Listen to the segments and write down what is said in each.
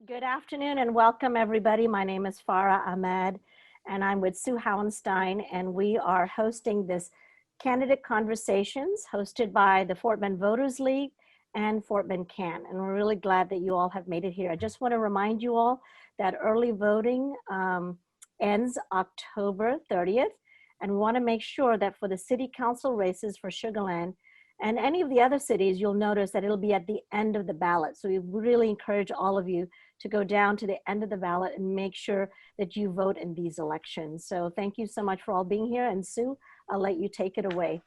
Good afternoon and welcome everybody. My name is Farha Ahmed and I'm with Sue Hauenstein, and we are hosting this Candidate Conversations hosted by the Fort Bend Voters League and Fort Bend CAN. And we're really glad that you all have made it here. I just want to remind you all that early voting ends October 30th. And we want to make sure that for the city council races for Sugar Land and any of the other cities, you'll notice that it'll be at the end of the ballot. So we really encourage all of you to go down to the end of the ballot and make sure that you vote in these elections. So thank you so much for all being here. And Sue, I'll let you take it away.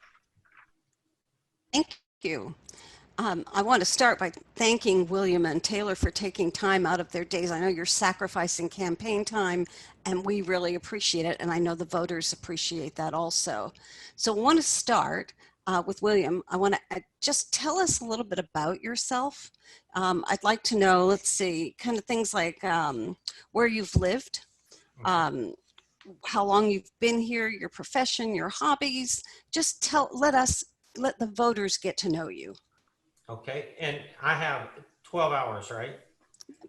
Thank you. I want to start by thanking William and Taylor for taking time out of their days. I know you're sacrificing campaign time, and we really appreciate it. And I know the voters appreciate that also. So I want to start with William. I want to just tell us a little bit about yourself. I'd like to know, let's see, kind of things like where you've lived, how long you've been here, your profession, your hobbies. Just let the voters get to know you. Okay, and I have 12 hours, right?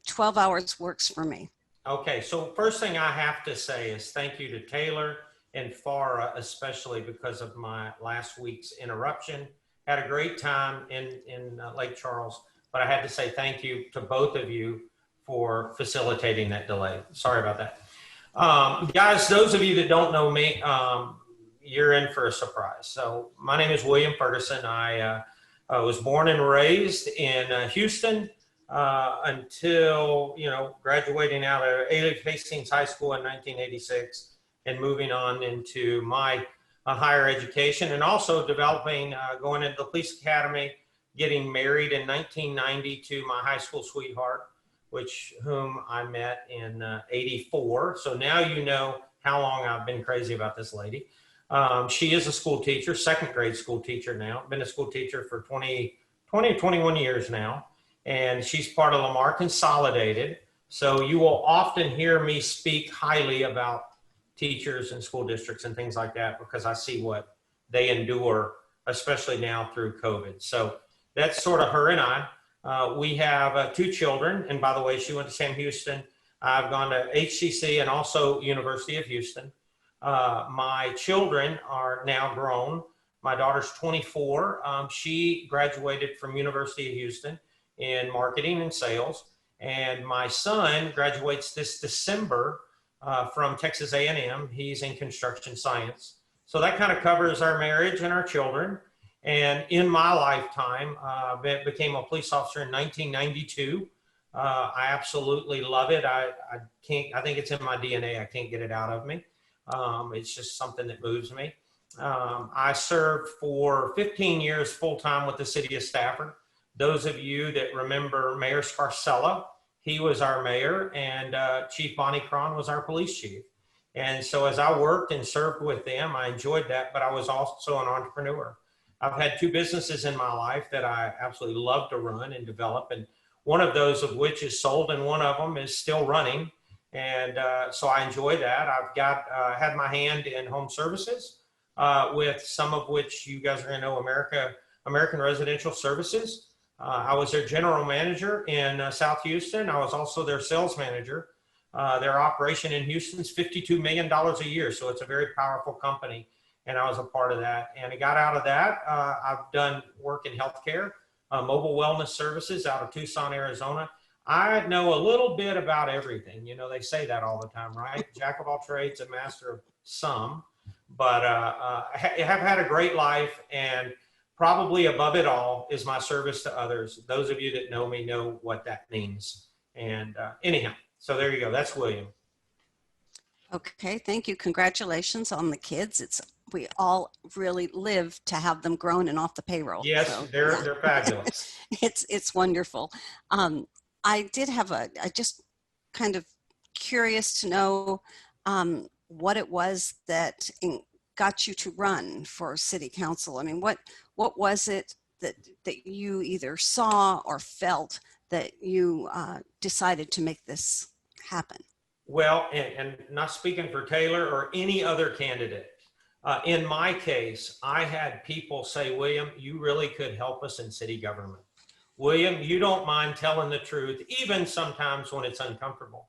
12 hours works for me. Okay, so first thing I have to say is thank you to Taylor and Farha, especially because of my last week's interruption. Had a great time in Lake Charles, but I had to say thank you to both of you for facilitating that delay. Sorry about that. Guys, those of you that don't know me, you're in for a surprise. So my name is William Ferguson. I was born and raised in Houston until, graduating out of A. Hastings High School in 1986 and moving on into my higher education, and also developing, going into the police academy, getting married in 1990 to my high school sweetheart, whom I met in 84. So now you know how long I've been crazy about this lady. She is a school teacher, second grade school teacher now. Been a school teacher for 21 years now. And she's part of Lamar Consolidated. So you will often hear me speak highly about teachers and school districts and things like that, because I see what they endure, especially now through COVID. So that's sort of her and I. We have 2 children. And by the way, she went to Sam Houston. I've gone to HCC and also University of Houston. My children are now grown. My daughter's 24. She graduated from University of Houston in marketing and sales. And my son graduates this December from Texas A&M. He's in construction science. So that kind of covers our marriage and our children. And in my lifetime, I became a police officer in 1992. I absolutely love it. I think it's in my DNA. I can't get it out of me. It's just something that moves me. I served for 15 years full-time with the city of Stafford. Those of you that remember Mayor Scarcella, he was our mayor, and Chief Bonnie Cron was our police chief. And so as I worked and served with them, I enjoyed that, but I was also an entrepreneur. I've had 2 businesses in my life that I absolutely love to run and develop, and one of those of which is sold, and one of them is still running. And so I enjoy that. I've had my hand in home services, with some of which you guys are going to know, American Residential Services. I was their general manager in South Houston. I was also their sales manager. Their operation in Houston is $52 million a year. So it's a very powerful company. And I was a part of that. And I got out of that. I've done work in healthcare, mobile wellness services out of Tucson, Arizona. I know a little bit about everything. They say that all the time, right? Jack of all trades, a master of some. But I have had a great life, and probably above it all is my service to others. Those of you that know me know what that means. And anyhow, so there you go. That's William. Okay, thank you. Congratulations on the kids. We all really live to have them grown and off the payroll. Yes, so, they're fabulous. It's wonderful. I just kind of curious to know what it was that got you to run for city council. I mean, what was it that you either saw or felt that you decided to make this happen? Well, and not speaking for Taylor or any other candidate, in my case, I had people say, William, you really could help us in city government. William, you don't mind telling the truth, even sometimes when it's uncomfortable.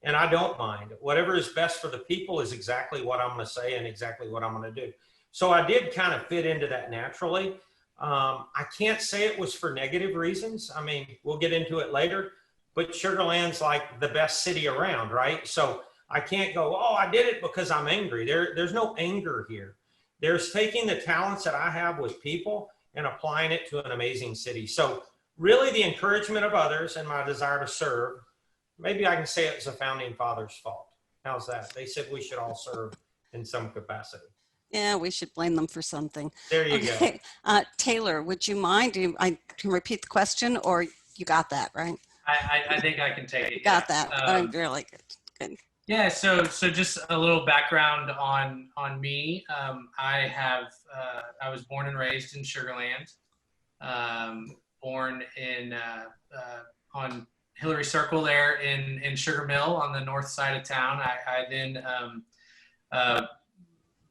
And I don't mind. Whatever is best for the people is exactly what I'm going to say and exactly what I'm going to do. So I did kind of fit into that naturally. I can't say it was for negative reasons. I mean, we'll get into it later, but Sugar Land's like the best city around, right? So I can't go, oh, I did it because I'm angry. There's no anger here. There's taking the talents that I have with people and applying it to an amazing city. So really the encouragement of others and my desire to serve, maybe I can say it was the founding fathers' fault. How's that? They said we should all serve in some capacity. Yeah, we should blame them for something. There you go. Okay, Taylor, would you mind? I can repeat the question, or you got that right? I think I can take it. You got that. I'm really good. Good. Yeah. So just a little background on me. I was born and raised in Sugar Land. Born in on Hillary Circle there in Sugar Mill on the north side of town. I then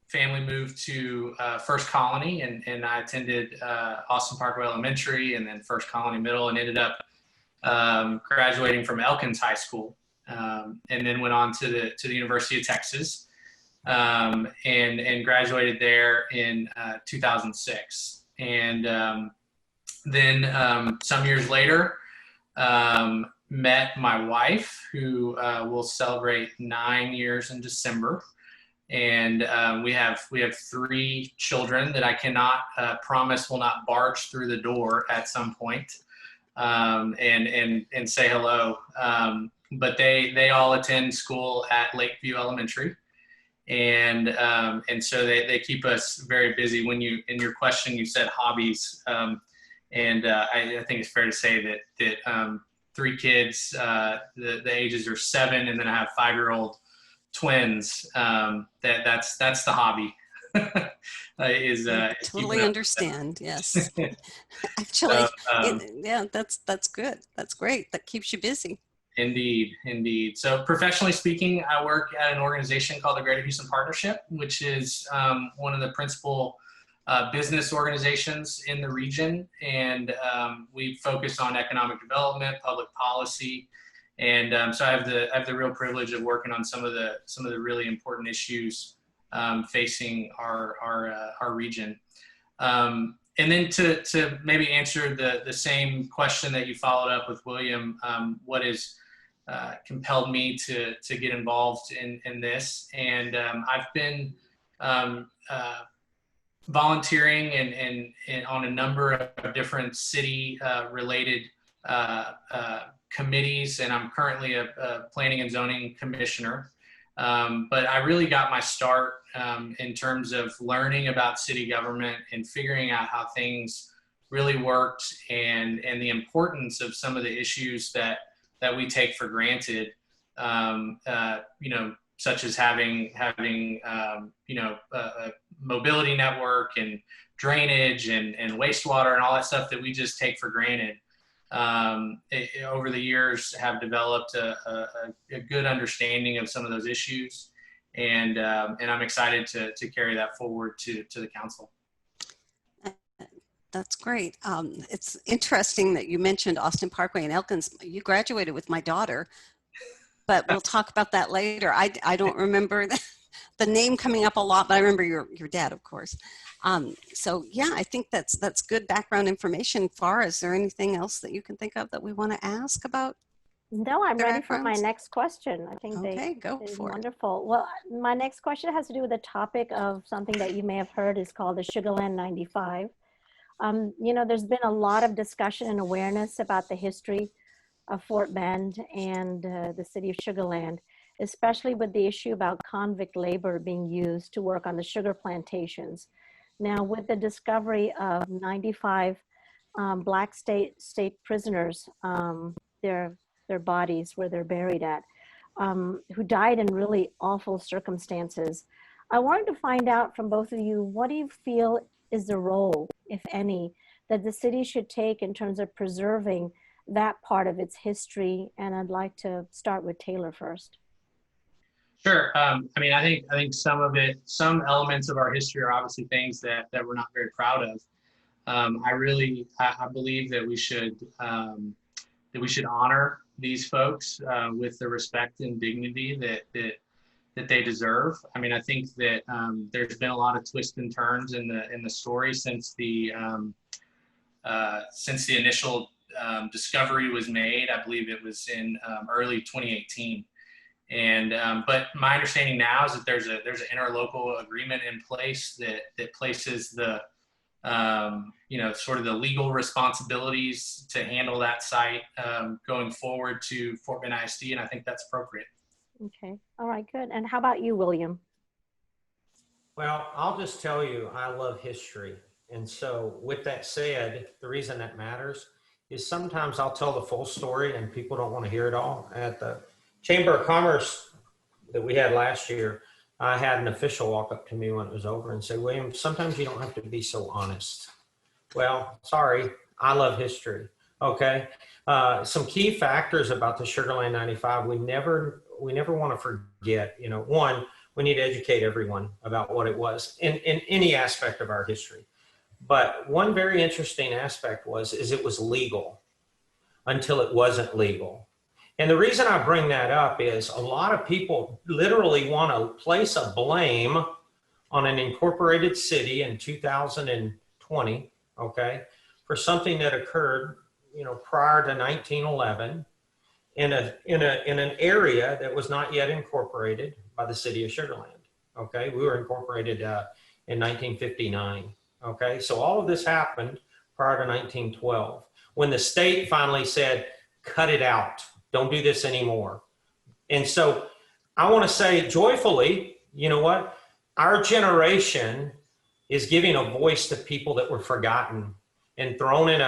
family moved to First Colony, and I attended Austin Parkway Elementary and then First Colony Middle, and ended up graduating from Elkins High School, and then went on to the University of Texas, and graduated there in 2006. And then some years later, met my wife, who will celebrate 9 years in December. And we have 3 children that I cannot promise will not barge through the door at some point, and say hello. But they all attend school at Lakeview Elementary, and so they keep us very busy. When in your question you said hobbies, and I think it's fair to say that 3 kids, the ages are 7, and then I have 5-year-old twins. That's the hobby. Totally understand. Yes. Actually, yeah, that's good. That's great. That keeps you busy. Indeed. So professionally speaking, I work at an organization called the Greater Houston Partnership, which is one of the principal business organizations in the region, and we focus on economic development, public policy. And so I have the real privilege of working on some of the really important issues facing our region. And then to maybe answer the same question that you followed up with, William, what has compelled me to get involved in this? And I've been volunteering and on a number of different city related committees, and I'm currently a planning and zoning commissioner. But I really got my start in terms of learning about city government and figuring out how things really worked, and the importance of some of the issues that we take for granted, such as having a mobility network and drainage and wastewater and all that stuff that we just take for granted. Over the years have developed a good understanding of some of those issues, and I'm excited to carry that forward to the council. That's great. It's interesting that you mentioned Austin Parkway and Elkins. You graduated with my daughter, but we'll talk about that later. I don't remember the name coming up a lot, but I remember your dad, of course. So yeah, I think that's good background information. Farha, is there anything else that you can think of that we want to ask about? No, I'm ready for my next question. I think go for it. Wonderful. Well, my next question has to do with the topic of something that you may have heard is called the Sugar Land 95. There's been a lot of discussion and awareness about the history of Fort Bend and the city of Sugar Land, especially with the issue about convict labor being used to work on the sugar plantations. Now, with the discovery of 95 Black state prisoners, their bodies where they're buried at, who died in really awful circumstances, I wanted to find out from both of you, what do you feel is the role, if any, that the city should take in terms of preserving that part of its history? And I'd like to start with Taylor first. Sure. I think some elements of our history are obviously things that we're not very proud of. I believe that we should honor these folks with the respect and dignity that they deserve. I mean, I think that there's been a lot of twists and turns in the story since the initial discovery was made. I believe it was in early 2018. And but my understanding now is that there's an interlocal agreement in place that places the sort of the legal responsibilities to handle that site going forward to Fort Bend ISD, and I think that's appropriate. Okay, all right, good. And how about you, William? Well, I'll just tell you, I love history. And so with that said, the reason that matters is sometimes I'll tell the full story and people don't want to hear it all. At the Chamber of Commerce that we had last year, I had an official walk up to me when it was over and say, William, sometimes you don't have to be so honest. Well, sorry, I love history. Okay. Some key factors about the Sugar Land 95, we never want to forget, one, we need to educate everyone about what it was in any aspect of our history. But one very interesting aspect is it was legal until it wasn't legal. And the reason I bring that up is a lot of people literally want to place a blame on an incorporated city in 2020, okay, for something that occurred, prior to 1911 in an area that was not yet incorporated by the city of Sugar Land. Okay, we were incorporated in 1959. Okay, so all of this happened prior to 1912 when the state finally said, cut it out. Don't do this anymore. And so I want to say joyfully, you know what? Our generation is giving a voice to people that were forgotten and thrown in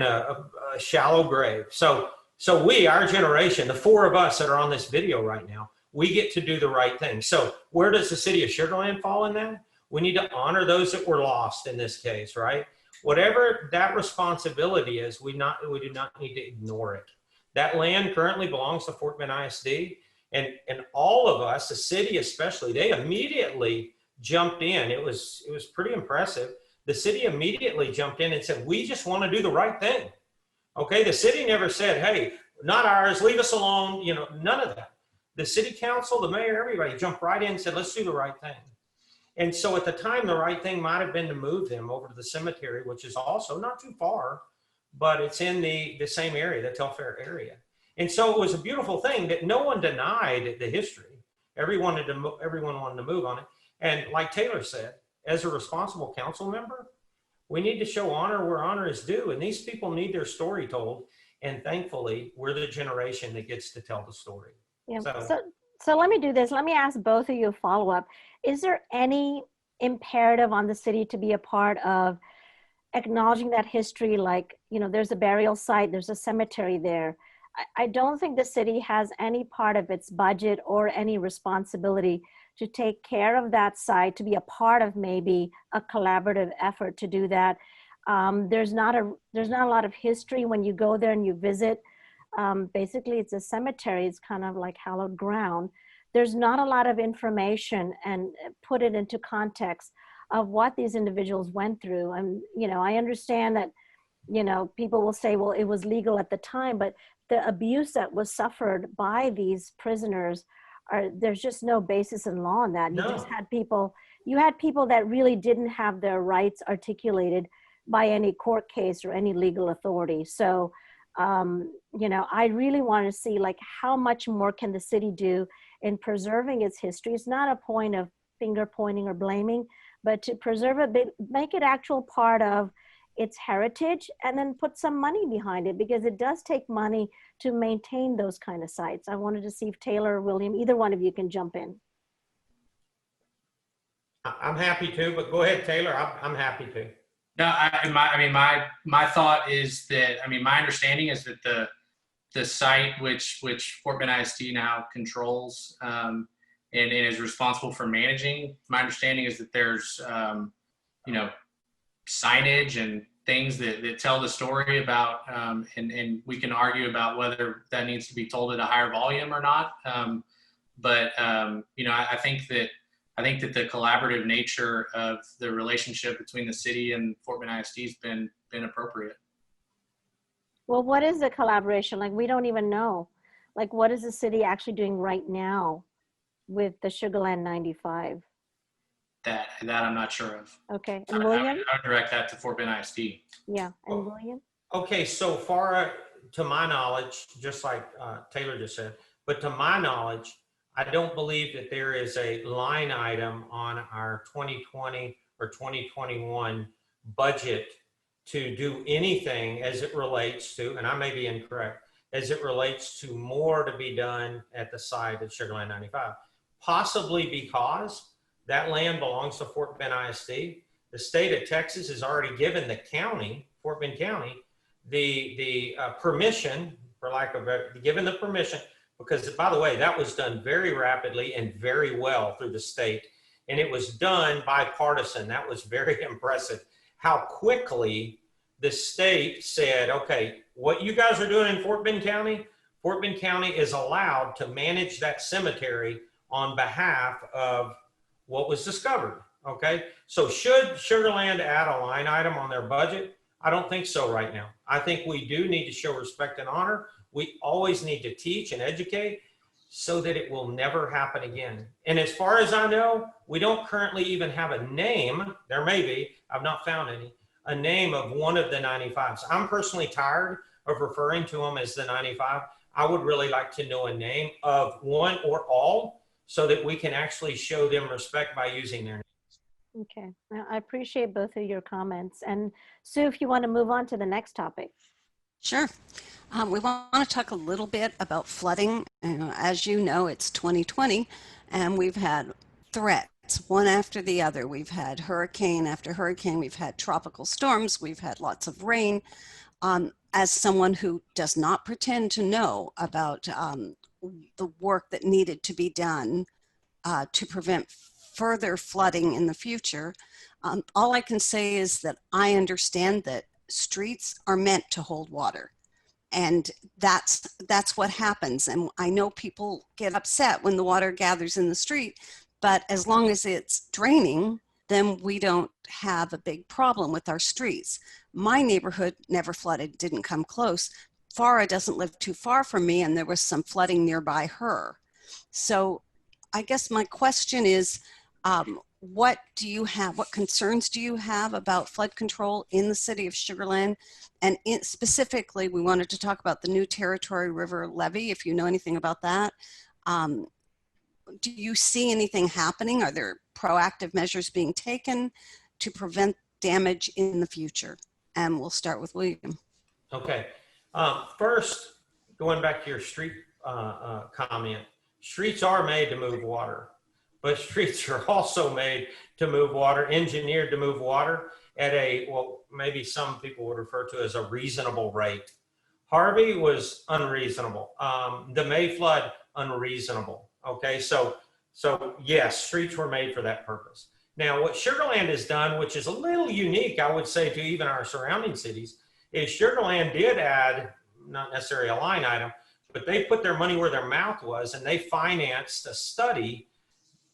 a shallow grave. So our generation, the four of us that are on this video right now, we get to do the right thing. So where does the city of Sugar Land fall in that? We need to honor those that were lost in this case, right? Whatever that responsibility is, we do not need to ignore it. That land currently belongs to Fort Bend ISD, and all of us, the city especially, they immediately jumped in. It was pretty impressive. The city immediately jumped in and said, we just want to do the right thing. Okay, the city never said, hey, not ours, leave us alone, none of that. The city council, the mayor, everybody jumped right in and said, let's do the right thing. And so at the time, the right thing might have been to move them over to the cemetery, which is also not too far, but it's in the same area, the Telfair area. And so it was a beautiful thing that no one denied the history. Everyone wanted to move on it. And like Taylor said, as a responsible council member, we need to show honor where honor is due. And these people need their story told. And thankfully, we're the generation that gets to tell the story. Yeah. So let me do this. Let me ask both of you a follow-up. Is there any imperative on the city to be a part of acknowledging that history? Like, there's a burial site, there's a cemetery there. I don't think the city has any part of its budget or any responsibility to take care of that site, to be a part of maybe a collaborative effort to do that. There's not a lot of history when you go there and you visit. Basically, it's a cemetery. It's kind of like hallowed ground. There's not a lot of information and put it into context of what these individuals went through. And, I understand that, people will say, well, it was legal at the time, but the abuse that was suffered by these prisoners, there's just no basis in law on that. No. You had people that really didn't have their rights articulated by any court case or any legal authority. So, I really want to see how much more can the city do in preserving its history. It's not a point of finger pointing or blaming, but to preserve it, make it actual part of its heritage, and then put some money behind it, because it does take money to maintain those kind of sites. I wanted to see if Taylor or William, either one of you can jump in. I'm happy to, but go ahead, Taylor. I'm happy to. No, my thought is that, my understanding is that the site which Fort Bend ISD now controls and is responsible for managing, my understanding is that there's signage and things that tell the story about, and we can argue about whether that needs to be told at a higher volume or not. I I think that the collaborative nature of the relationship between the city and Fort Bend ISD has been appropriate. Well, what is the collaboration? Like, we don't even know. Like, what is the city actually doing right now with the Sugarland 95? That I'm not sure of. Okay, and William? I would direct that to Fort Bend ISD. Yeah, and William? Okay, so far, to my knowledge, just like Taylor just said, but to my knowledge, I don't believe that there is a line item on our 2020 or 2021 budget to do anything as it relates to, and I may be incorrect, as it relates to more to be done at the site of Sugarland 95. Possibly because that land belongs to Fort Bend ISD. The state of Texas has already given the county, Fort Bend County, the permission, for lack of given the permission, because by the way, that was done very rapidly and very well through the state, and it was done bipartisan. That was very impressive. How quickly the state said, okay, what you guys are doing in Fort Bend County is allowed to manage that cemetery on behalf of what was discovered. Okay, so should Sugarland add a line item on their budget? I don't think so right now. I think we do need to show respect and honor. We always need to teach and educate so that it will never happen again. And as far as I know, we don't currently even have a name. There may be, I've not found any, a name of one of the 95s. I'm personally tired of referring to them as the 95. I would really like to know a name of one or all so that we can actually show them respect by using their name. Okay, now, I appreciate both of your comments. And Sue, if you want to move on to the next topic. Sure. We want to talk a little bit about flooding. As you know, it's 2020, and we've had threats one after the other. We've had hurricane after hurricane. We've had tropical storms. We've had lots of rain. As someone who does not pretend to know about the work that needed to be done to prevent further flooding in the future, all I can say is that I understand that streets are meant to hold water. And that's what happens. And I know people get upset when the water gathers in the street, but as long as it's draining, then we don't have a big problem with our streets. My neighborhood never flooded, didn't come close. Farha doesn't live too far from me, and there was some flooding nearby her. So I guess my question is, what concerns do you have about flood control in the city of Sugarland? And specifically, we wanted to talk about the new Territory River levee, if you know anything about that. Do you see anything happening? Are there proactive measures being taken to prevent damage in the future? And we'll start with William. Okay. First, going back to your street comment, streets are made to move water, but streets are also made to move water, engineered to move water at a, well, maybe some people would refer to as a reasonable rate. Harvey was unreasonable. The May flood, unreasonable. Okay, so yes, streets were made for that purpose. Now, what Sugarland has done, which is a little unique, I would say, to even our surrounding cities, is Sugarland did add, not necessarily a line item, but they put their money where their mouth was, and they financed a study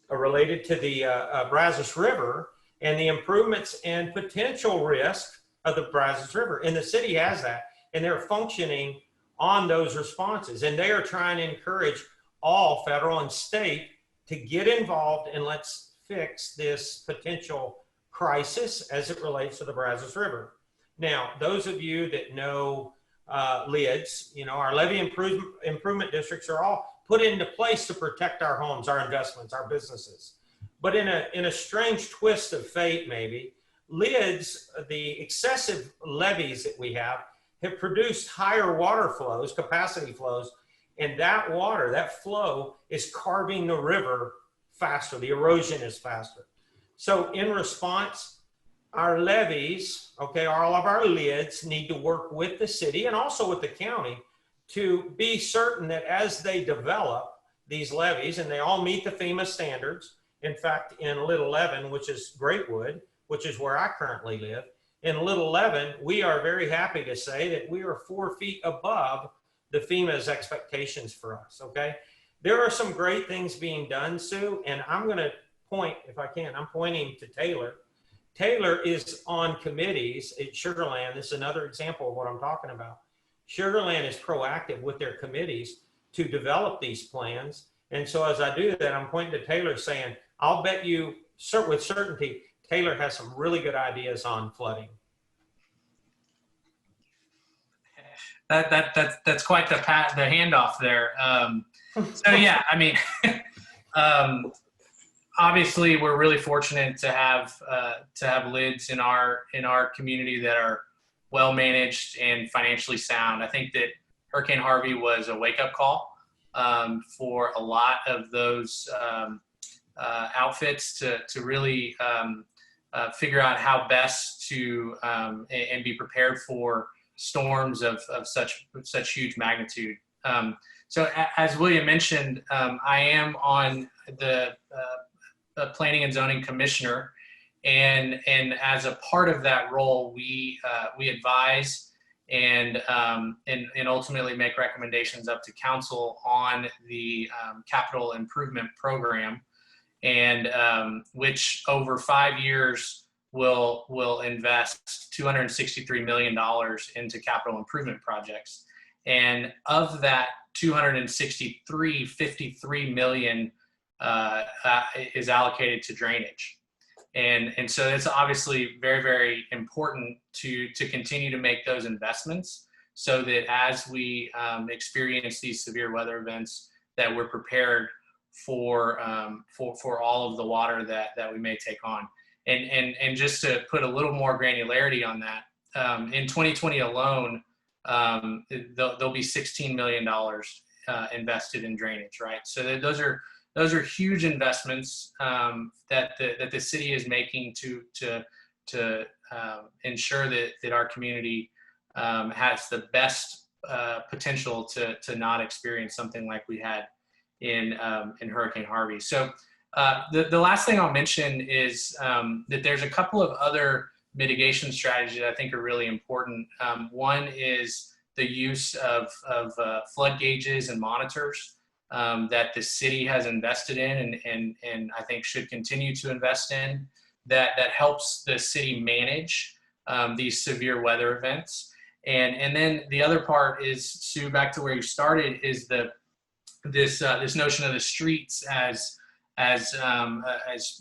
related to the Brazos River and the improvements and potential risk of the Brazos River. And the city has that, and they're functioning on those responses. And they are trying to encourage all federal and state to get involved, and let's fix this potential crisis as it relates to the Brazos River. Now, those of you that know LIDs, you know, our levee improvement districts are all put into place to protect our homes, our investments, our businesses. But in a strange twist of fate, maybe, LIDs, the excessive levees that we have produced higher water flows, capacity flows, and that water, that flow is carving the river faster. The erosion is faster. So in response, our levees, okay, all of our LIDs need to work with the city and also with the county to be certain that as they develop these levees, and they all meet the FEMA standards. In fact, in Little 11, which is Greatwood, which is where I currently live, in Little 11, we are very happy to say that we are 4 feet above the FEMA's expectations for us, okay? There are some great things being done, Sue, and I'm gonna point, if I can, I'm pointing to Taylor. Taylor is on committees at Sugarland. This is another example of what I'm talking about. Sugarland is proactive with their committees to develop these plans. And so as I do that, I'm pointing to Taylor saying, I'll bet you with certainty, Taylor has some really good ideas on flooding. That's quite the handoff there. So yeah, I mean, obviously we're really fortunate to have LIDs in our community that are well managed and financially sound. I think that Hurricane Harvey was a wake up call for a lot of those outfits to really figure out how best to and be prepared for storms of such huge magnitude. So as William mentioned, I am on the Planning and Zoning Commissioner, and as a part of that role, we advise and ultimately make recommendations up to council on the capital improvement program, and which over 5 years will invest $263 million into capital improvement projects. And of that 263, 53 million is allocated to drainage. And so it's obviously very, very important to continue to make those investments so that as we experience these severe weather events, that we're prepared for all of the water that we may take on. And just to put a little more granularity on that, in 2020 alone, there'll be $16 million invested in drainage, right? So those are huge investments that the city is making to ensure that our community has the best potential to not experience something like we had in Hurricane Harvey. So the last thing I'll mention is that there's a couple of other mitigation strategies that I think are really important. One is the use of flood gauges and monitors that the city has invested in and I think should continue to invest in, that helps the city manage these severe weather events. And then the other part is, Sue, back to where you started, is this notion of the streets as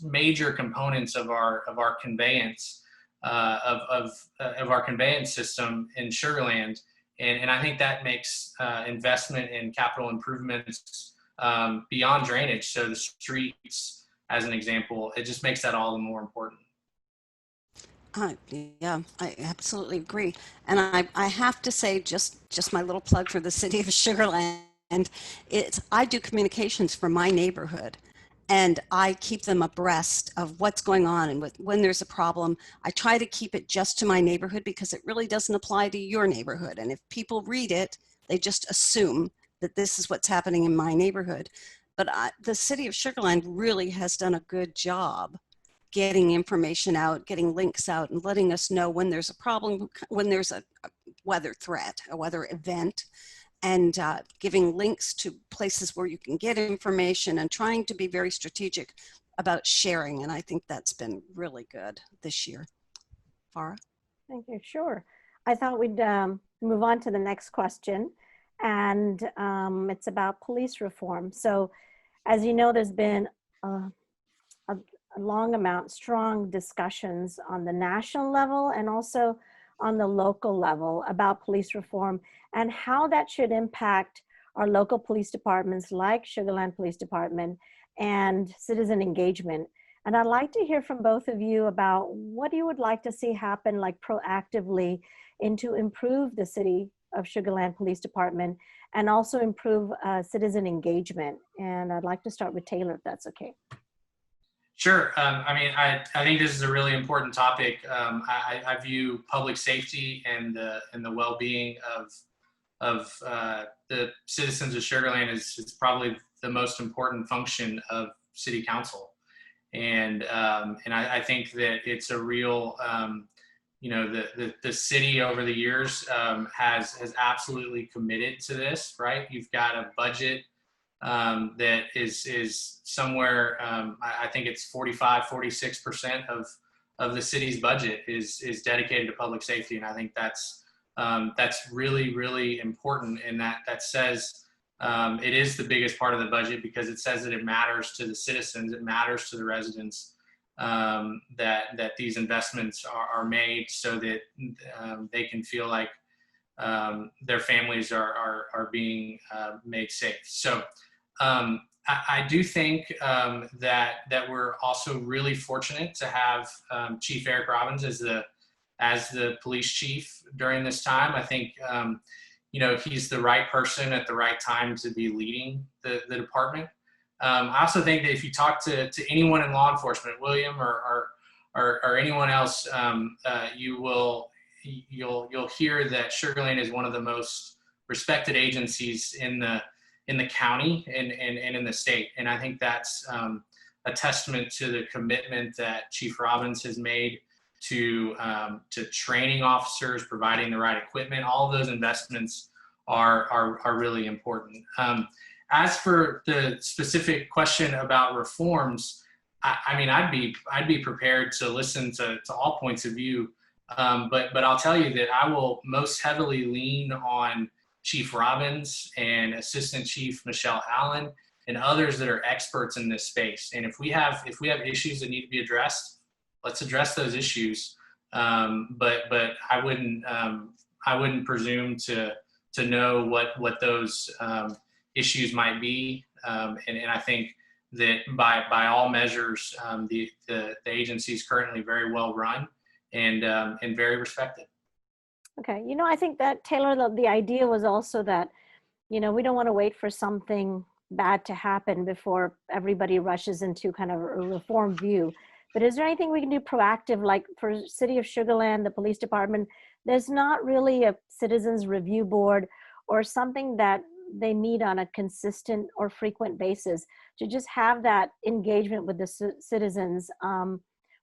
major components of our conveyance of our conveyance system in Sugarland, and I think that makes investment in capital improvements beyond drainage. So the streets, as an example, it just makes that all the more important. Yeah, I absolutely agree. And I have to say, just my little plug for the city of Sugarland, I do communications for my neighborhood. And I keep them abreast of what's going on, and when there's a problem, I try to keep it just to my neighborhood because it really doesn't apply to your neighborhood. And if people read it, they just assume that this is what's happening in my neighborhood. But the city of Sugarland really has done a good job getting information out, getting links out, and letting us know when there's a problem, when there's a weather threat, a weather event, and giving links to places where you can get information, and trying to be very strategic about sharing. And I think that's been really good this year. Farha? Thank you. Sure. I thought we'd move on to the next question, and it's about police reform. So as you know, there's been a strong discussions on the national level and also on the local level about police reform and how that should impact our local police departments like Sugarland Police Department and citizen engagement. And I'd like to hear from both of you about what you would like to see happen, like proactively, to improve the city of Sugarland Police Department and also improve citizen engagement. And I'd like to start with Taylor, if that's okay. Sure. I mean, I think this is a really important topic. I view public safety and the well-being of the citizens of Sugarland is probably the most important function of City Council, and I think that it's a real, the city over the years has absolutely committed to this. Right, you've got a budget that is somewhere, I think it's 46% of the city's budget is dedicated to public safety. And I think that's really, really important. And that says it is the biggest part of the budget, because it says that it matters to the citizens, it matters to the residents, that these investments are made so that they can feel like their families are being made safe. So I do think that we're also really fortunate to have Chief Eric Robbins as the police chief during this time. I think he's the right person at the right time to be leading the department. I also think that if you talk to anyone in law enforcement, William or anyone else, you'll hear that Sugar Land is one of the most respected agencies in the county and in the state. And I think that's a testament to the commitment that Chief Robbins has made to training officers, providing the right equipment. All of those investments are really important. As for the specific question about reforms, I'd be prepared to listen to all points of view, but I'll tell you that I will most heavily lean on Chief Robbins and Assistant Chief Michelle Allen and others that are experts in this space. And if we have issues that need to be addressed, let's address those issues. But I wouldn't presume to know what those issues might be. And I think that by all measures, the agency is currently very well run and very respected. Okay, I think that, Taylor, the idea was also that, we don't want to wait for something bad to happen before everybody rushes into kind of a reform view. But is there anything we can do proactive, like for City of Sugar Land, the police department? There's not really a citizens review board or something that they meet on a consistent or frequent basis to just have that engagement with the citizens,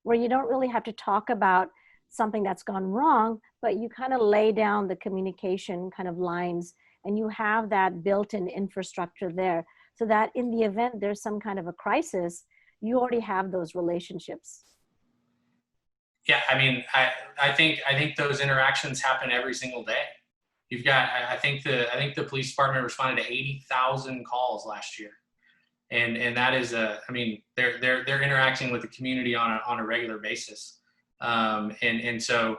where you don't really have to talk about something that's gone wrong, but you kind of lay down the communication kind of lines, and you have that built-in infrastructure there, so that in the event there's some kind of a crisis, you already have those relationships. Yeah, I think those interactions happen every single day. You've got, I think the police department responded to 80,000 calls last year, and that is they're interacting with the community on a regular basis. So,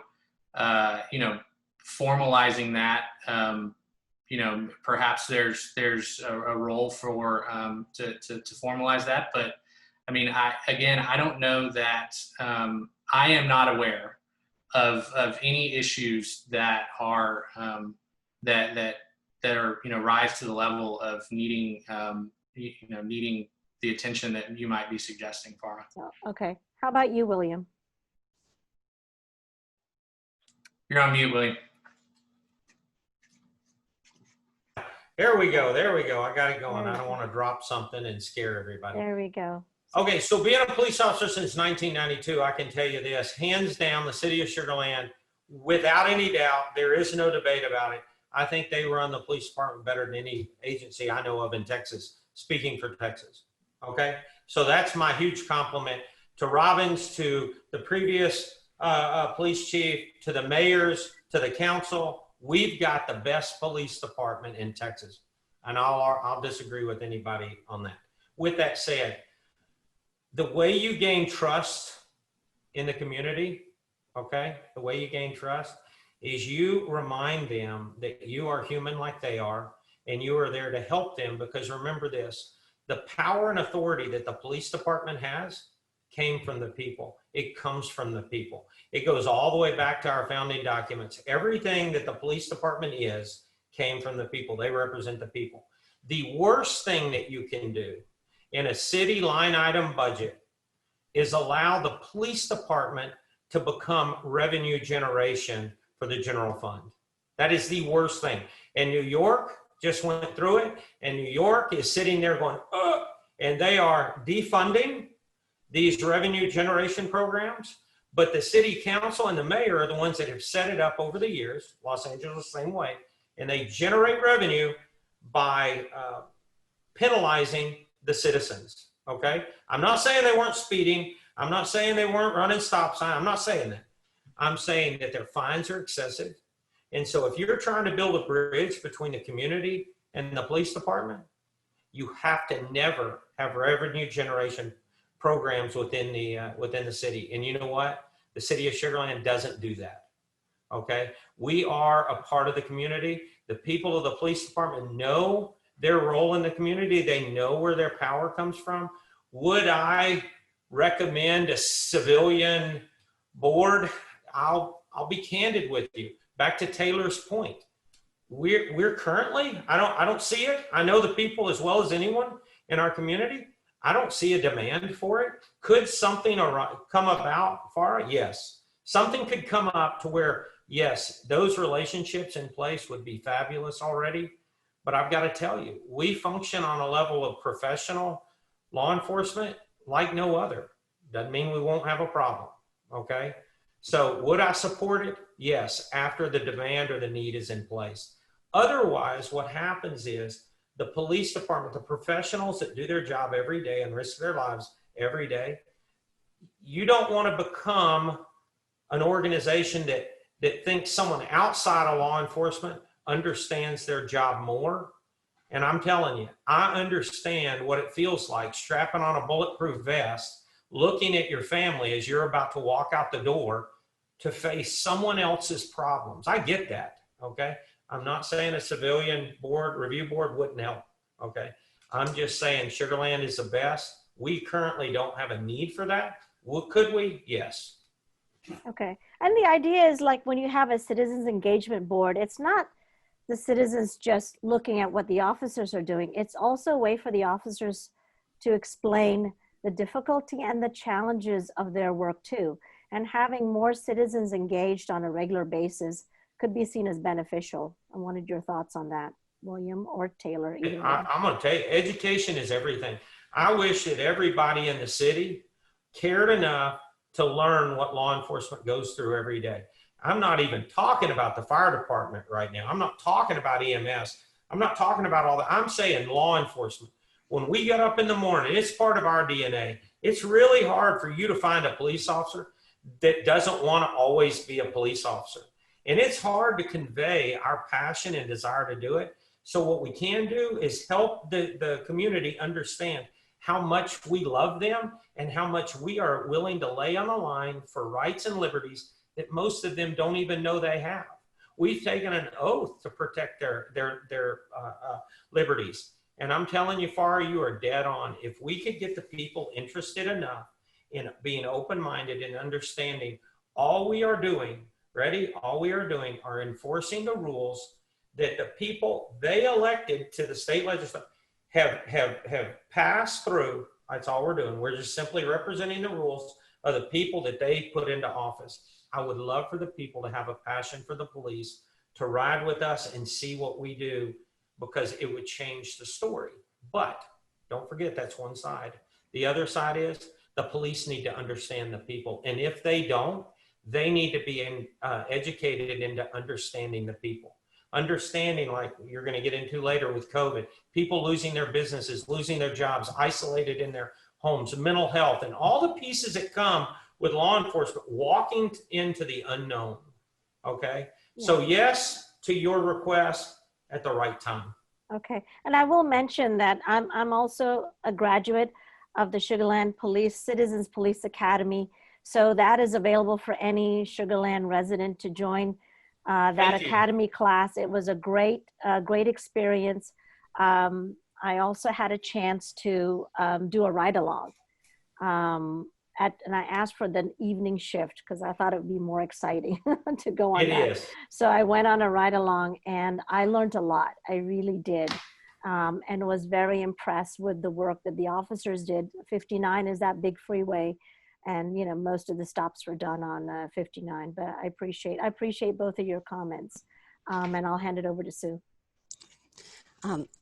formalizing that, perhaps there's a role for, to formalize that. But I don't know that, I am not aware of any issues that are, that are, rise to the level of needing the attention that you might be suggesting, Farha. Okay. How about you, William? You're on mute, William. There we go. I got it going. I don't want to drop something and scare everybody. There we go. Okay, so being a police officer since 1992, I can tell you this, hands down, the City of Sugar Land, without any doubt, there is no debate about it. I think they run the police department better than any agency I know of in Texas, speaking for Texas. Okay, so that's my huge compliment to Robbins, to the previous police chief, to the mayors, to the council. We've got the best police department in Texas, and I'll disagree with anybody on that. With that said, the way you gain trust in the community, okay, the way you gain trust is you remind them that you are human like they are, and you are there to help them, because remember this, the power and authority that the police department has came from the people. It comes from the people. It goes all the way back to our founding documents. Everything that the police department is came from the people. They represent the people. The worst thing that you can do in a city line item budget is allow the police department to become revenue generation for the general fund. That is the worst thing. And New York just went through it, and New York is sitting there going, oh, and they are defunding these revenue generation programs. But the city council and the mayor are the ones that have set it up over the years. Los Angeles, the same way. And they generate revenue by penalizing the citizens, okay? I'm not saying they weren't speeding. I'm not saying they weren't running stop sign. I'm not saying that. I'm saying that their fines are excessive. And so if you're trying to build a bridge between the community and the police department, you have to never have revenue generation programs within the city. And you know what? The city of Sugar Land doesn't do that. Okay, we are a part of the community. The people of the police department know their role in the community. They know where their power comes from. Would I recommend a civilian board? I'll be candid with you. Back to Taylor's point. We're currently, I don't see it. I know the people as well as anyone in our community. I don't see a demand for it. Could something come about, Farha? Yes. Something could come up to where, yes, those relationships in place would be fabulous already. But I've got to tell you, we function on a level of professional law enforcement like no other. Doesn't mean we won't have a problem, okay? So would I support it? Yes, after the demand or the need is in place. Otherwise, what happens is the police department, the professionals that do their job every day and risk their lives every day, you don't want to become an organization that thinks someone outside of law enforcement understands their job more. And I'm telling you, I understand what it feels like strapping on a bulletproof vest, looking at your family as you're about to walk out the door to face someone else's problems. I get that, okay? I'm not saying a civilian board, review board wouldn't help, okay? I'm just saying Sugar Land is the best. We currently don't have a need for that. Could we? Yes. Okay. And the idea is like when you have a citizens engagement board, it's not the citizens just looking at what the officers are doing. It's also a way for the officers to explain the difficulty and the challenges of their work too. And having more citizens engaged on a regular basis could be seen as beneficial. I wanted your thoughts on that, William or Taylor. I'm going to tell you, education is everything. I wish that everybody in the city cared enough to learn what law enforcement goes through every day. I'm not even talking about the fire department right now. I'm not talking about EMS. I'm not talking about all that. I'm saying law enforcement. When we get up in the morning, it's part of our DNA. It's really hard for you to find a police officer that doesn't want to always be a police officer. And it's hard to convey our passion and desire to do it. So what we can do is help the community understand how much we love them and how much we are willing to lay on the line for rights and liberties that most of them don't even know they have. We've taken an oath to protect their liberties. And I'm telling you, Farha, you are dead on. If we could get the people interested enough in being open-minded and understanding, all we are doing, all we are doing are enforcing the rules that the people they elected to the state legislature have passed through. That's all we're doing. We're just simply representing the rules of the people that they put into office. I would love for the people to have a passion for the police, to ride with us and see what we do, because it would change the story. But don't forget, that's one side. The other side is the police need to understand the people. And if they don't, they need to be educated into understanding the people. Understanding, like you're going to get into later with COVID, people losing their businesses, losing their jobs, isolated in their homes, mental health, and all the pieces that come with law enforcement, walking into the unknown, okay? Yeah. So yes, to your request at the right time. Okay, and I will mention that I'm also a graduate of the Sugar Land Citizens Police Academy. So that is available for any Sugar Land resident to join that academy class. It was a great experience. I also had a chance to do a ride along. And I asked for the evening shift because I thought it would be more exciting to go on that. Is. So I went on a ride along and I learned a lot. I really did. And was very impressed with the work that the officers did. 59 is that big freeway. And, you know, most of the stops were done on 59, but I appreciate both of your comments. And I'll hand it over to Sue.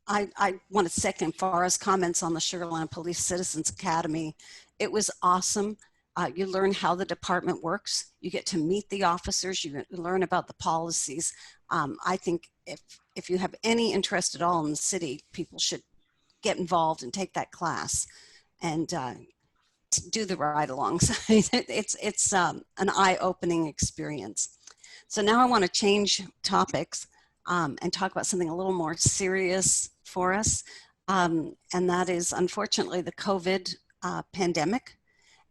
I want to second Farha's comments on the Sugar Land Police Citizens Academy. It was awesome. You learn how the department works. You get to meet the officers. You learn about the policies. I think if you have any interest at all in the city, people should get involved and take that class and do the ride-alongs. It's an eye-opening experience. So now I want to change topics and talk about something a little more serious for us. And that is, unfortunately, the COVID pandemic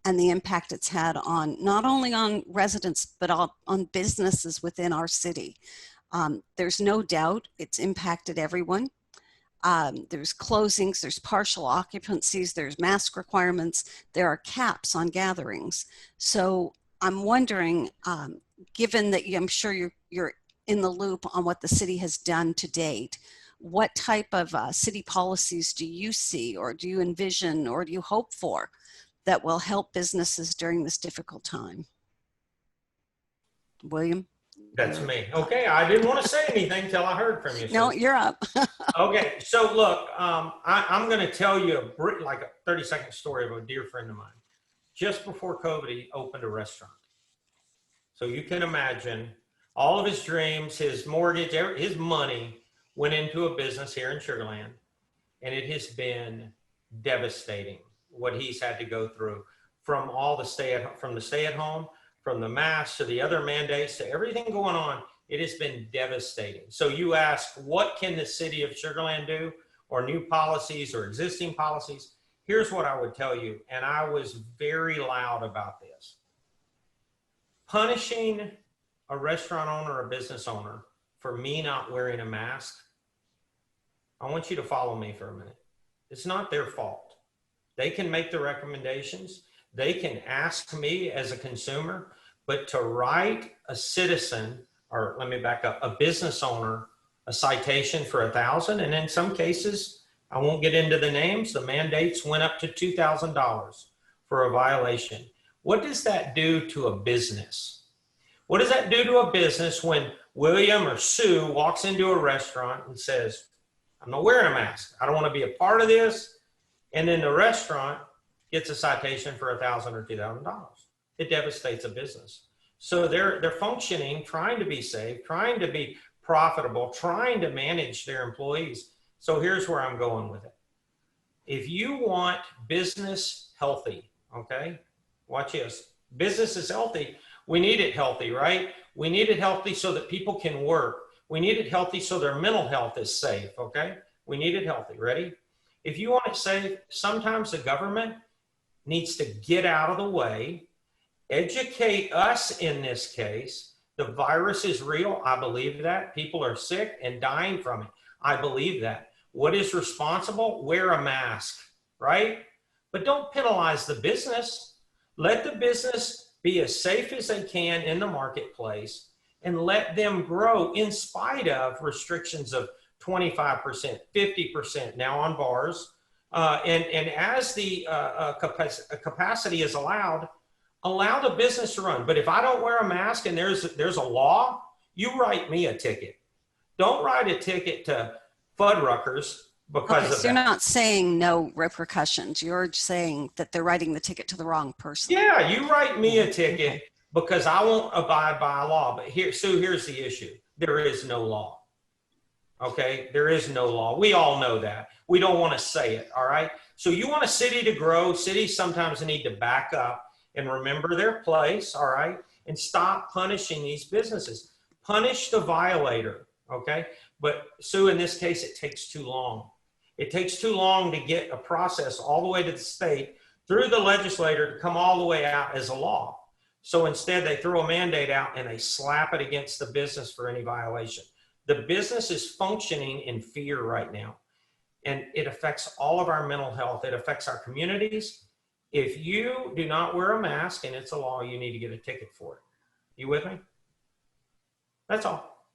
and the impact it's had on not only on residents, but on businesses within our city. There's no doubt it's impacted everyone. There's closings, there's partial occupancies, there's mask requirements, there are caps on gatherings. So I'm wondering, given that I'm sure you're in the loop on what the city has done to date, what type of city policies do you see, or do you envision, or do you hope for that will help businesses during this difficult time? William? That's me. Okay, I didn't want to say anything till I heard from you. No, you're up. Okay, so look, I'm going to tell you like a 30-second story of a dear friend of mine. Just before COVID, he opened a restaurant. So you can imagine all of his dreams, his mortgage, his money went into a business here in Sugar Land, and it has been devastating what he's had to go through from all the stay-at-home, from the masks to the other mandates to everything going on. It has been devastating. So you ask, what can the city of Sugar Land do, or new policies or existing policies? Here's what I would tell you, and I was very loud about this. Punishing a restaurant owner or a business owner for me not wearing a mask, I want you to follow me for a minute. It's not their fault. They can make the recommendations. They can ask me as a consumer, but to write a citizen, or let me back up, a business owner, a citation for $1,000, and in some cases, I won't get into the names, the mandates went up to $2,000 for a violation. What does that do to a business? What does that do to a business when William or Sue walks into a restaurant and says, I'm not wearing a mask, I don't want to be a part of this, and then the restaurant gets a citation for $1,000 or $2,000? It devastates a business. So they're functioning, trying to be safe, trying to be profitable, trying to manage their employees. So here's where I'm going with it. If you want business healthy, okay, watch this. Business is healthy. We need it healthy, right? We need it healthy so that people can work. We need it healthy so their mental health is safe, okay? We need it healthy. Ready? If you want it safe, sometimes the government needs to get out of the way, educate us in this case. The virus is real. I believe that. People are sick and dying from it. I believe that. What is responsible? Wear a mask, right? But don't penalize the business. Let the business be as safe as they can in the marketplace and let them grow in spite of restrictions of 25%, 50% now on bars. And as the capacity is allowed, allow the business to run. But if I don't wear a mask and there's a law, you write me a ticket. Don't write a ticket to Fuddruckers because of that. So you're not saying no repercussions. You're saying that they're writing the ticket to the wrong person. Yeah, you write me a ticket because I won't abide by a law. But Sue, here's the issue. There is no law. Okay, there is no law. We all know that. We don't want to say it, all right? So you want a city to grow. Cities sometimes need to back up and remember their place, all right? And stop punishing these businesses. Punish the violator, okay? But Sue, in this case, it takes too long. It takes too long to get a process all the way to the state through the legislator to come all the way out as a law. So instead they throw a mandate out and they slap it against the business for any violation. The business is functioning in fear right now, and it affects all of our mental health. It affects our communities. If you do not wear a mask and it's a law, you need to get a ticket for it. You with me? That's all.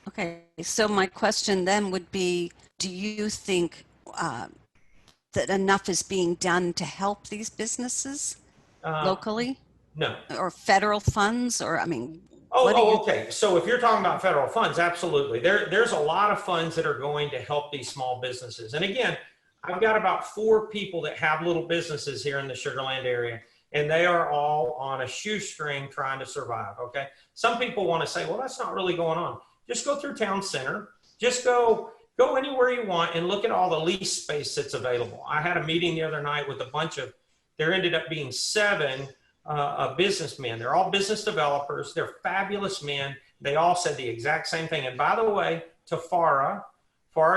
Okay, so my question then would be, do you think that enough is being done to help these businesses locally? No. Or federal funds, or I mean, okay. So if you're talking about federal funds, absolutely. There's a lot of funds that are going to help these small businesses. And again, I've got about 4 people that have little businesses here in the Sugar Land area, and they are all on a shoestring trying to survive, okay? Some people want to say, well, that's not really going on. Just go through town center. Just go Go anywhere you want and look at all the lease space that's available. I had a meeting the other night with a bunch of, there ended up being 7 businessmen. They're all business developers. They're fabulous men. They all said the exact same thing. And by the way, to Farha,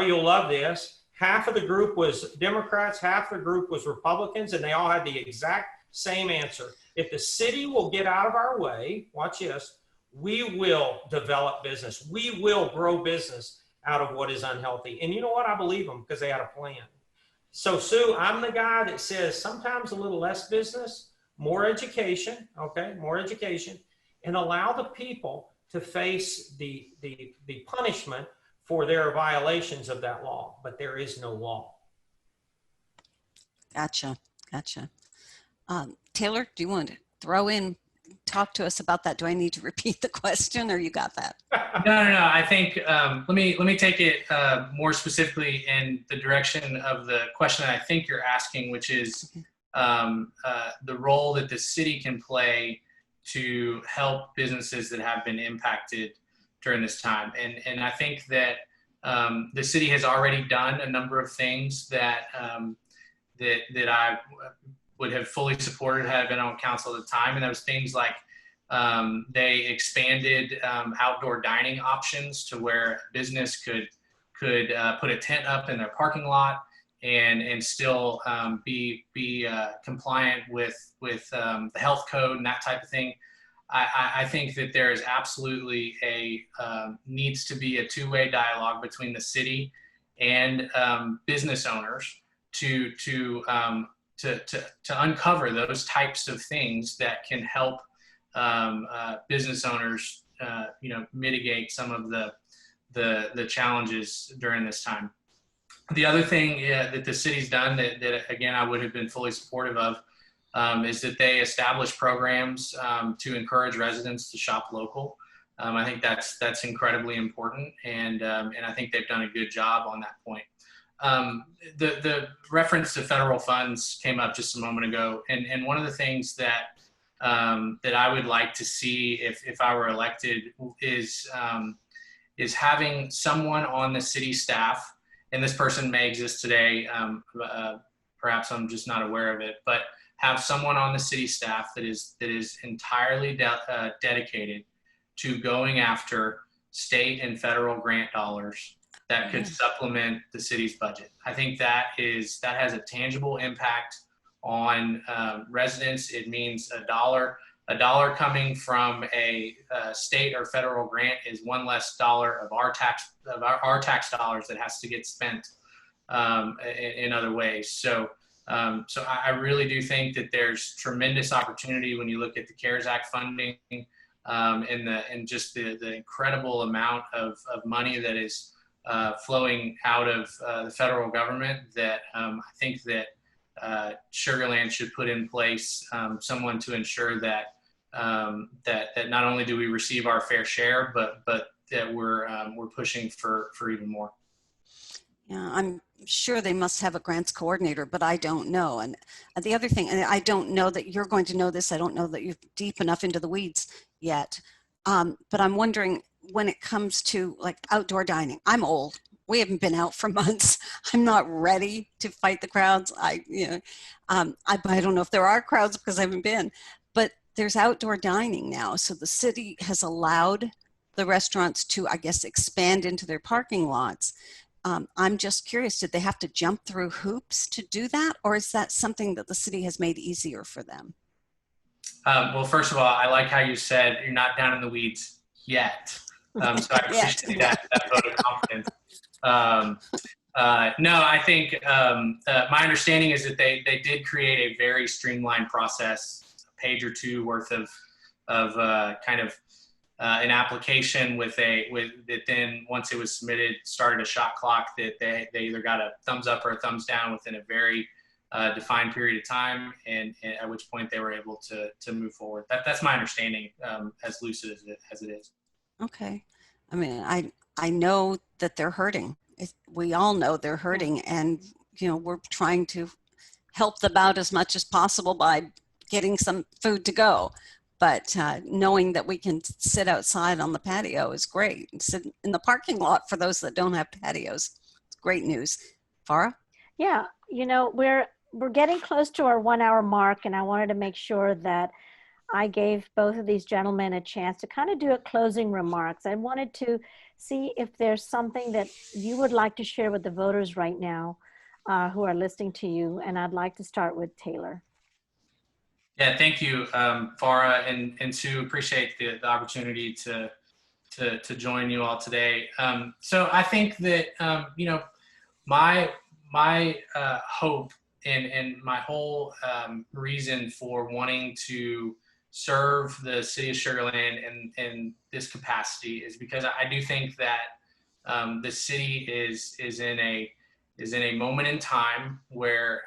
you'll love this. Half of the group was Democrats, half the group was Republicans, and they all had the exact same answer. If the city will get out of our way, watch this, we will develop business. We will grow business out of what is unhealthy. And you know what? I believe them because they had a plan. So Sue, I'm the guy that says sometimes a little less business, more education, okay, more education, and allow the people to face the punishment for their violations of that law. But there is no law. Gotcha. Taylor, do you want to throw in, talk to us about that? Do I need to repeat the question, or you got that? No. I think let me take it more specifically in the direction of the question that I think you're asking, which is the role that the city can play to help businesses that have been impacted during this time. And I think that the city has already done a number of things that that I would have fully supported had I been on council at the time. And those things like they expanded outdoor dining options to where business could put a tent up in their parking lot and still be compliant with the health code and that type of thing. I think that there is absolutely needs to be a two-way dialogue between the city and business owners to uncover those types of things that can help business owners, mitigate some of the challenges during this time. The other thing that the city's done that again, I would have been fully supportive of is that they established programs to encourage residents to shop local. I think that's incredibly important, and I think they've done a good job on that point. The reference to federal funds came up just a moment ago, and one of the things that I would like to see if I were elected is having someone on the city staff, and this person may exist today, perhaps I'm just not aware of it, but have someone on the city staff that is entirely dedicated to going after state and federal grant dollars that could supplement the city's budget. I think that has a tangible impact on residents. It means a dollar coming from a state or federal grant is one less dollar of our tax dollars that has to get spent in other ways. So I really do think that there's tremendous opportunity when you look at the CARES Act funding and just the incredible amount of money that is flowing out of the federal government, that I think that Sugar Land should put in place someone to ensure that that not only do we receive our fair share, but that we're pushing for even more. Yeah, I'm sure they must have a grants coordinator, but I don't know. And the other thing, and I don't know that you're going to know this, I don't know that you're deep enough into the weeds yet, but I'm wondering when it comes to like outdoor dining. I'm old. We haven't been out for months. I'm not ready to fight the crowds. I don't know if there are crowds because I haven't been, but there's outdoor dining now. So the city has allowed the restaurants to, I guess, expand into their parking lots. I'm just curious, did they have to jump through hoops to do that? Or is that something that the city has made easier for them? Well, first of all, I like how you said you're not down in the weeds yet. So I appreciate that vote of confidence. No, I think my understanding is that they did create a very streamlined process, a page or two worth of kind of an application with that then once it was submitted started a shot clock that they either got a thumbs up or a thumbs down within a very defined period of time, and at which point they were able to move forward. That's my understanding, as lucid as it is. Okay. I mean, I know that they're hurting. We all know they're hurting, and we're trying to help them out as much as possible by getting some food to go. But knowing that we can sit outside on the patio is great, and sit in the parking lot for those that don't have patios. great news. Farha? Yeah, you know, we're getting close to our 1 hour mark, and I wanted to make sure that I gave both of these gentlemen a chance to kind of do a closing remarks. I wanted to see if there's something that you would like to share with the voters right now who are listening to you, and I'd like to start with Taylor. Yeah, thank you, Farha and Sue. Appreciate the opportunity to join you all today. So I think that you know, my hope and my whole reason for wanting to serve the city of Sugar Land in this capacity is because I do think that the city is in a moment in time where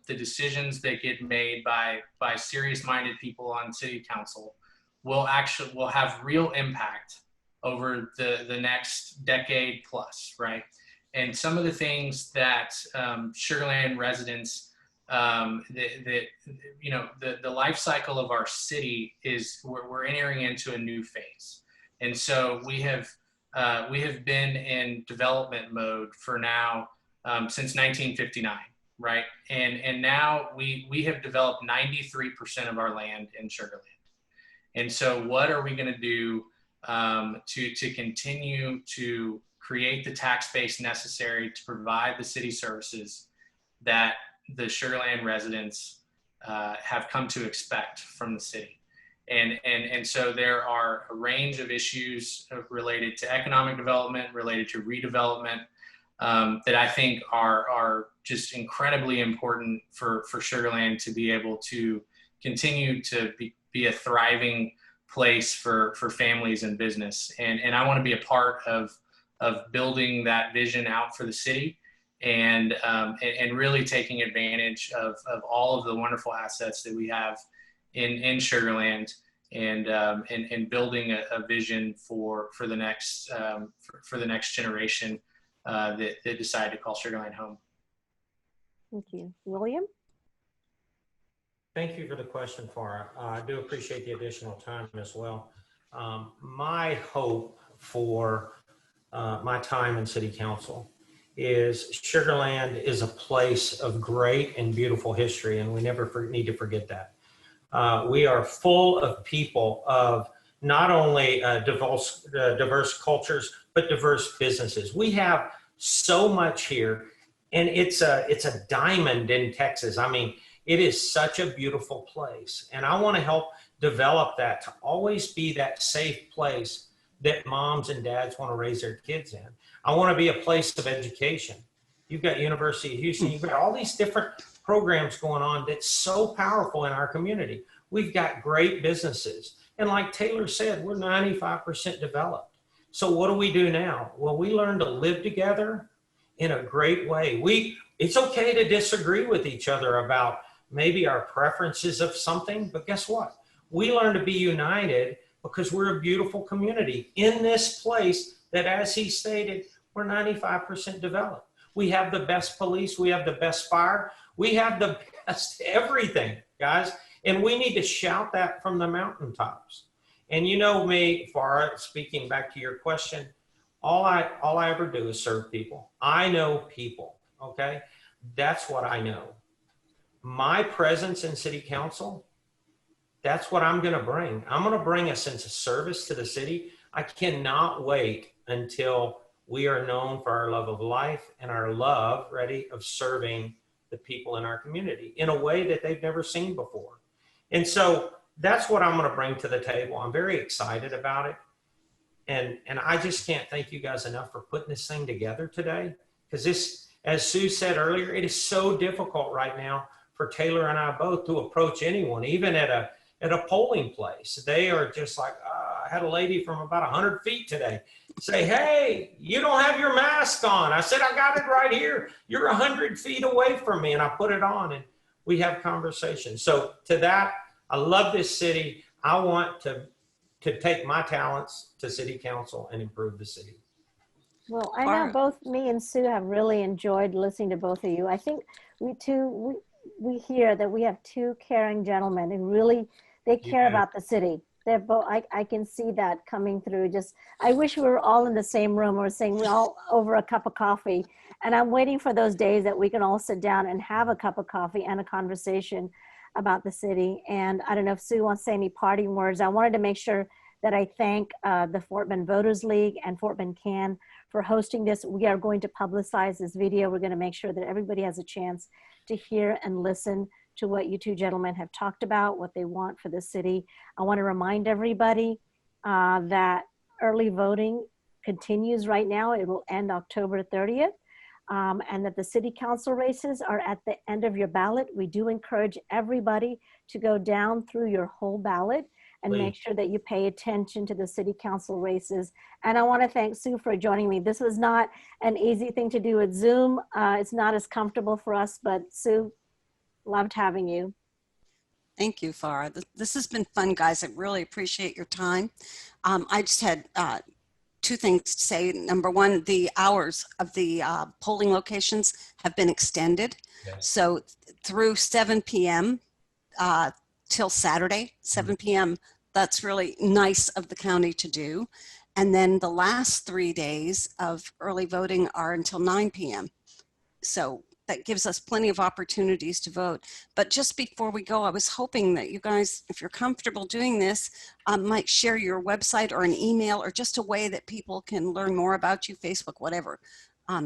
the decisions that get made by serious-minded people on city council will have real impact over the next decade plus, right? And some of the things that Sugar Land residents, that you know, the life cycle of our city is we're entering into a new phase, and so we have been in development mode for now since 1959, right? And now we have developed 93% of our land in Sugar Land, and so what are we going to do to continue to create the tax base necessary to provide the city services that the Sugar Land residents have come to expect from the city? And so there are a range of issues related to economic development, related to redevelopment, that I think are just incredibly important for Sugar Land to be able to continue to be a thriving place for families and business. And I want to be a part of building that vision out for the city, and really taking advantage of all of the wonderful assets that we have in Sugar Land, and building a vision for the next generation that decide to call Sugar Land home. Thank you. William? Thank you for the question, Farha. I do appreciate the additional time as well. My hope for my time in City Council is Sugar Land is a place of great and beautiful history, and we never need to forget that. We are full of people of not only diverse cultures, but diverse businesses. We have so much here, and it's a diamond in Texas. I mean, it is such a beautiful place, and I want to help develop that to always be that safe place that moms and dads want to raise their kids in. I want to be a place of education. You've got University of Houston, you've got all these different programs going on that's so powerful in our community. We've got great businesses. And like Taylor said, we're 95% developed. So what do we do now? Well, we learn to live together in a great way. It's okay to disagree with each other about maybe our preferences of something, but guess what? We learn to be united because we're a beautiful community in this place that, as he stated, we're 95% developed. We have the best police, we have the best fire, we have the best everything, guys. And we need to shout that from the mountaintops. And you know me, Farha, speaking back to your question, all I ever do is serve people. I know people, okay? That's what I know. My presence in City Council, that's what I'm gonna bring. I'm gonna bring a sense of service to the city. I cannot wait until we are known for our love of life and our love, of serving the people in our community in a way that they've never seen before. And so that's what I'm gonna bring to the table. I'm very excited about it. And I just can't thank you guys enough for putting this thing together today. Because this, as Sue said earlier, it is so difficult right now for Taylor and I both to approach anyone, even at a polling place. They are just like, I had a lady from about 100 feet today say, hey, you don't have your mask on. I said, I got it right here. You're 100 feet away from me. And I put it on and we have conversations. So to that, I love this city. I want to take my talents to City Council and improve the city. Well, I know both me and Sue have really enjoyed listening to both of you. I think we hear that we have two caring gentlemen who really, they care about the city. They're both, I can see that coming through. Just, I wish we were all in the same room or saying we're all over a cup of coffee And I'm waiting for those days that we can all sit down and have a cup of coffee and a conversation about the city. And I don't know if Sue wants to say any parting words. I wanted to make sure that I thank the Fort Bend Voters League and Fort Bend CAN for hosting this. We are going to publicize this video. We're going to make sure that everybody has a chance to hear and listen to what you two gentlemen have talked about, what they want for the city. I want to remind everybody that early voting continues right now. It will end October 30th. And that the city council races are at the end of your ballot. We do encourage everybody to go down through your whole ballot and Please. make sure that you pay attention to the city council races. And I want to thank Sue for joining me. This was not an easy thing to do with Zoom. It's not as comfortable for us, but Sue, loved having you. Thank you, Farha. This has been fun, guys. I really appreciate your time. I just had two things to say. Number one, the hours of the polling locations have been extended. Yes. So through 7 p.m. Till Saturday, 7 p.m. That's really nice of the county to do. And then the last 3 days of early voting are until 9 p.m. So that gives us plenty of opportunities to vote. But just before we go, I was hoping that you guys, if you're comfortable doing this, might share your website or an email or just a way that people can learn more about you, Facebook, whatever.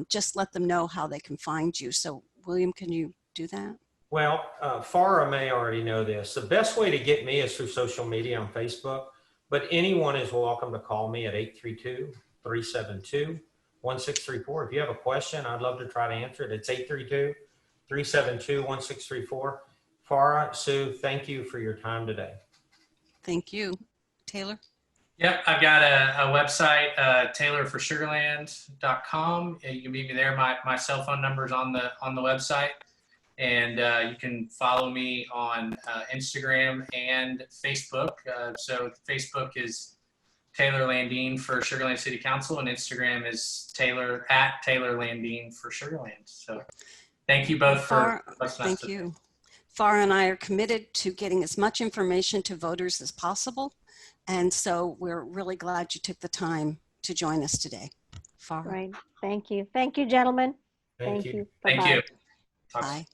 Just let them know how they can find you. So William, can you do that? Well, Farha may already know this. The best way to get me is through social media on Facebook, but anyone is welcome to call me at 832-372-1634. If you have a question, I'd love to try to answer it. It's 832-372-1634. Farha, Sue, thank you for your time today. Thank you. Taylor? Yep, I've got a website, taylorforsugarland.com. You can meet me there. My cell phone number is on the website. And you can follow me on Instagram and Facebook. So Facebook is Taylor Landin for Sugar Land City Council, and Instagram is Taylor Landin for Sugar Land. So thank you both for thank you. Farha and I are committed to getting as much information to voters as possible. And so we're really glad you took the time to join us today. Farha. Right. Thank you. Thank you, gentlemen. Thank you. Bye-bye. Thank you. Bye.